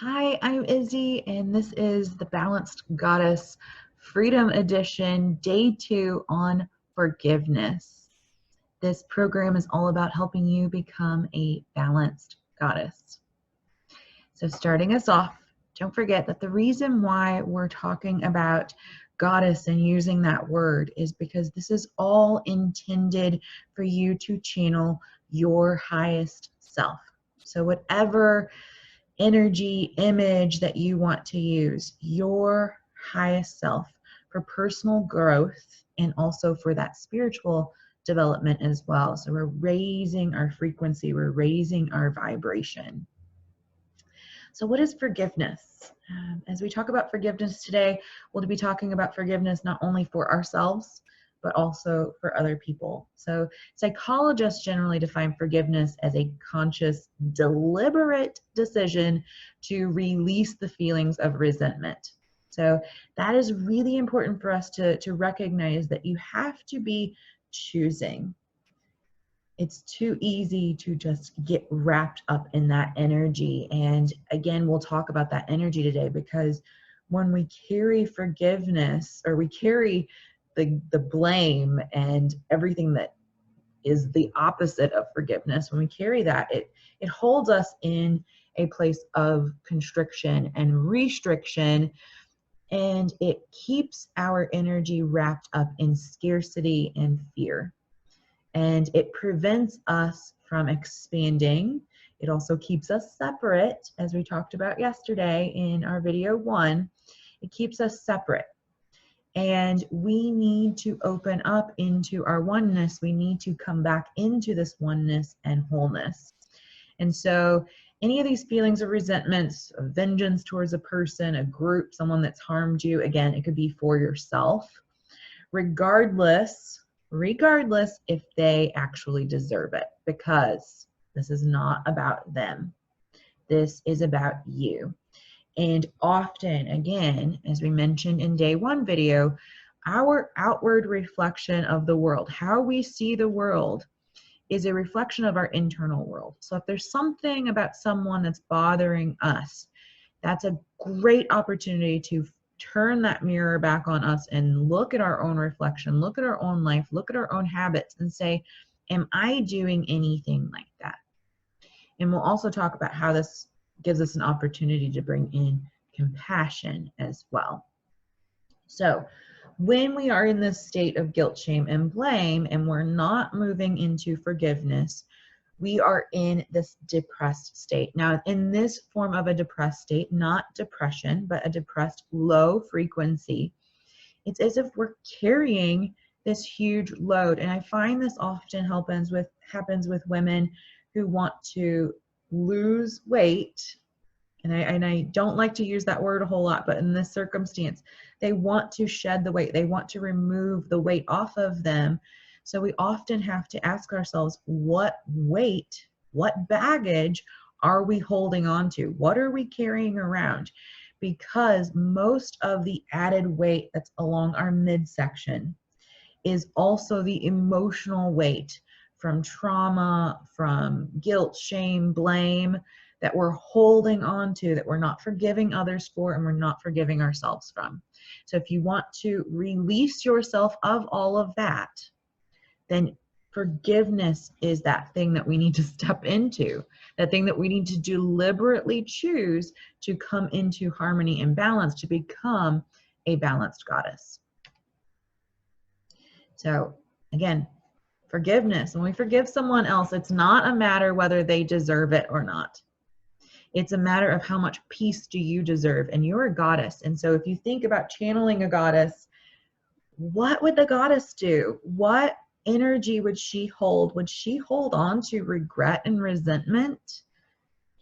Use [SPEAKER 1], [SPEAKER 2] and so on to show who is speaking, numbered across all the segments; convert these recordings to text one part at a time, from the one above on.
[SPEAKER 1] Hi, I'm Izzy, and this is the Balanced Goddess Freedom Edition, Day 2 on forgiveness. This program is all about helping you become a balanced goddess. So, starting us off, don't forget that the reason why we're talking about goddess and using that word is because this is all intended for you to channel your highest self. So, whatever energy, image that you want to use, your highest self for personal growth and also for that spiritual development as well. So we're raising our frequency, we're raising our vibration. So, what is forgiveness? As we talk about forgiveness today, we'll be talking about forgiveness not only for ourselves, but also for other people. So, psychologists generally define forgiveness as a conscious, deliberate decision to release the feelings of resentment. So, that is really important for us to recognize that you have to be choosing. It's too easy to just get wrapped up in that energy. And again, we'll talk about that energy today, because when we carry forgiveness, or we carry the blame and everything that is the opposite of forgiveness, when we carry that, it holds us in a place of constriction and restriction, and it keeps our energy wrapped up in scarcity and fear, and it prevents us from expanding. It also keeps us separate, as we talked about yesterday in our video 1. It keeps us separate. And we need to open up into our oneness. We need to come back into this oneness and wholeness. And so any of these feelings of resentments, of vengeance towards a person, a group, someone that's harmed you, again, it could be for yourself, regardless if they actually deserve it, because this is not about them. This is about you. And often, again, as we mentioned in day 1 video, our outward reflection of the world, how we see the world, is a reflection of our internal world. So if there's something about someone that's bothering us, that's a great opportunity to turn that mirror back on us and look at our own reflection, look at our own life, look at our own habits, and say, am I doing anything like that? And we'll also talk about how this gives us an opportunity to bring in compassion as well. So when we are in this state of guilt, shame, and blame, and we're not moving into forgiveness, we are in this depressed state. Now, in this form of a depressed state, not depression, but a depressed low frequency, it's as if we're carrying this huge load. And I find this often happens with women who want to lose weight. And I don't like to use that word a whole lot, but in this circumstance, they want to shed the weight. They want to remove the weight off of them. So we often have to ask ourselves, what weight, what baggage are we holding on to? What are we carrying around? Because most of the added weight that's along our midsection is also the emotional weight from trauma, from guilt, shame, blame, that we're holding on to, that we're not forgiving others for, and we're not forgiving ourselves from. So if you want to release yourself of all of that, then forgiveness is that thing that we need to step into, that thing that we need to deliberately choose to come into harmony and balance, to become a balanced goddess. So again, forgiveness. When we forgive someone else, it's not a matter whether they deserve it or not. It's a matter of how much peace do you deserve, and you're a goddess. And so if you think about channeling a goddess, what would the goddess do? What energy would she hold? Would she hold on to regret and resentment?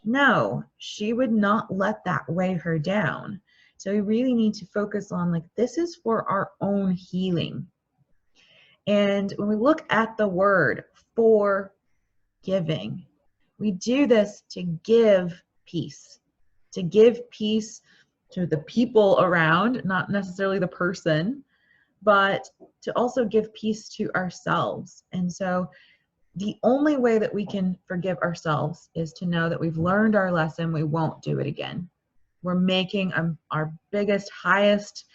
[SPEAKER 1] No, she would not let that weigh her down. So we really need to focus on, like, this is for our own healing. And when we look at the word forgiving, we do this to give peace to the people around, not necessarily the person, but to also give peace to ourselves. And so the only way that we can forgive ourselves is to know that we've learned our lesson, we won't do it again. we're making our biggest, highest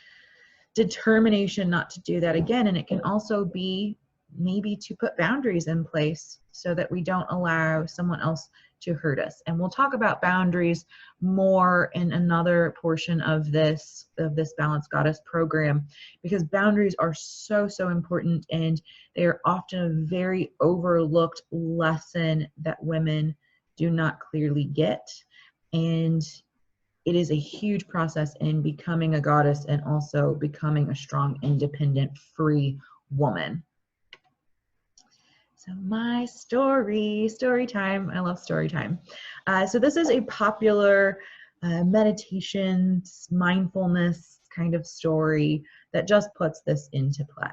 [SPEAKER 1] determination not to do that again. And it can also be maybe to put boundaries in place so that we don't allow someone else to hurt us. And we'll talk about boundaries more in another portion of this Balanced Goddess program, because boundaries are so, so important, and they are often a very overlooked lesson that women do not clearly get. And it is a huge process in becoming a goddess and also becoming a strong, independent, free woman. So my story time. I love story time. So this is a popular meditation, mindfulness kind of story that just puts this into play.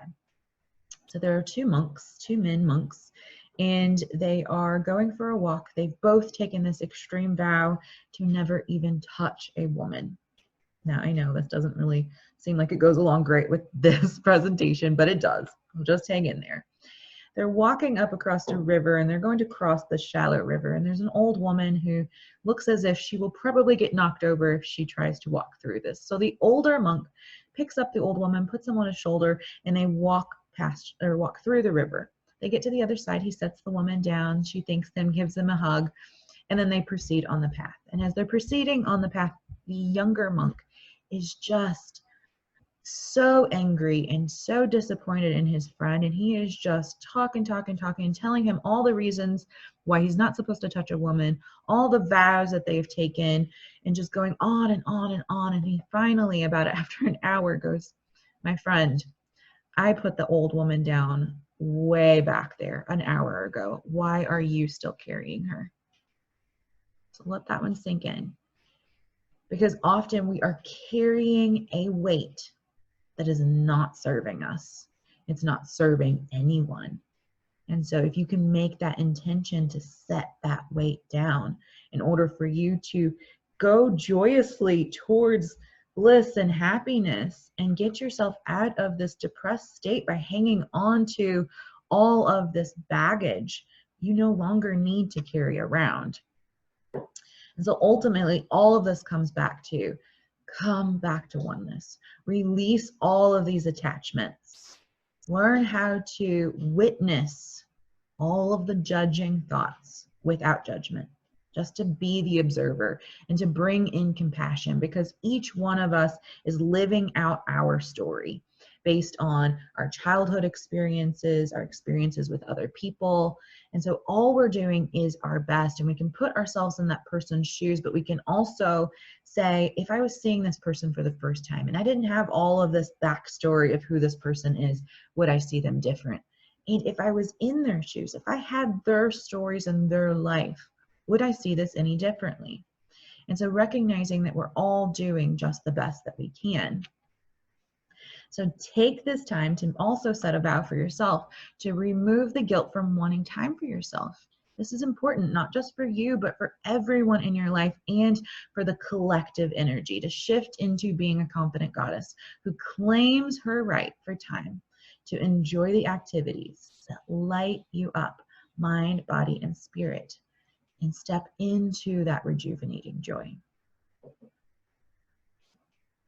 [SPEAKER 1] So there are two men monks, and they are going for a walk. They've both taken this extreme vow to never even touch a woman. Now, I know this doesn't really seem like it goes along great with this presentation, but it does. I'll just hang in there. They're walking up across a river, and they're going to cross the shallow river. And there's an old woman who looks as if she will probably get knocked over if she tries to walk through this. So the older monk picks up the old woman, puts them on his shoulder, and they walk through the river. They get to the other side. He sets the woman down. She thanks them, gives them a hug, and then they proceed on the path. And as they're proceeding on the path, the younger monk is just so angry and so disappointed in his friend, and he is just talking, telling him all the reasons why he's not supposed to touch a woman, all the vows that they've taken, and just going on and on and on. And he finally, about after an hour, goes, "My friend, I put the old woman down way back there an hour ago. Why are you still carrying her?" So let that one sink in, because often we are carrying a weight that is not serving us. It's not serving anyone. And so if you can make that intention to set that weight down in order for you to go joyously towards bliss and happiness and get yourself out of this depressed state by hanging on to all of this baggage you no longer need to carry around. And so ultimately, all of this comes back to come back to oneness. Release all of these attachments. Learn how to witness all of the judging thoughts without judgment, just to be the observer and to bring in compassion, because each one of us is living out our story based on our childhood experiences, our experiences with other people. And so all we're doing is our best, and we can put ourselves in that person's shoes, but we can also say, if I was seeing this person for the first time and I didn't have all of this backstory of who this person is, would I see them different? And if I was in their shoes, if I had their stories and their life, would I see this any differently? And so recognizing that we're all doing just the best that we can. So take this time to also set a vow for yourself to remove the guilt from wanting time for yourself. This is important, not just for you, but for everyone in your life and for the collective energy, to shift into being a confident goddess who claims her right for time to enjoy the activities that light you up, mind, body, and spirit, and step into that rejuvenating joy.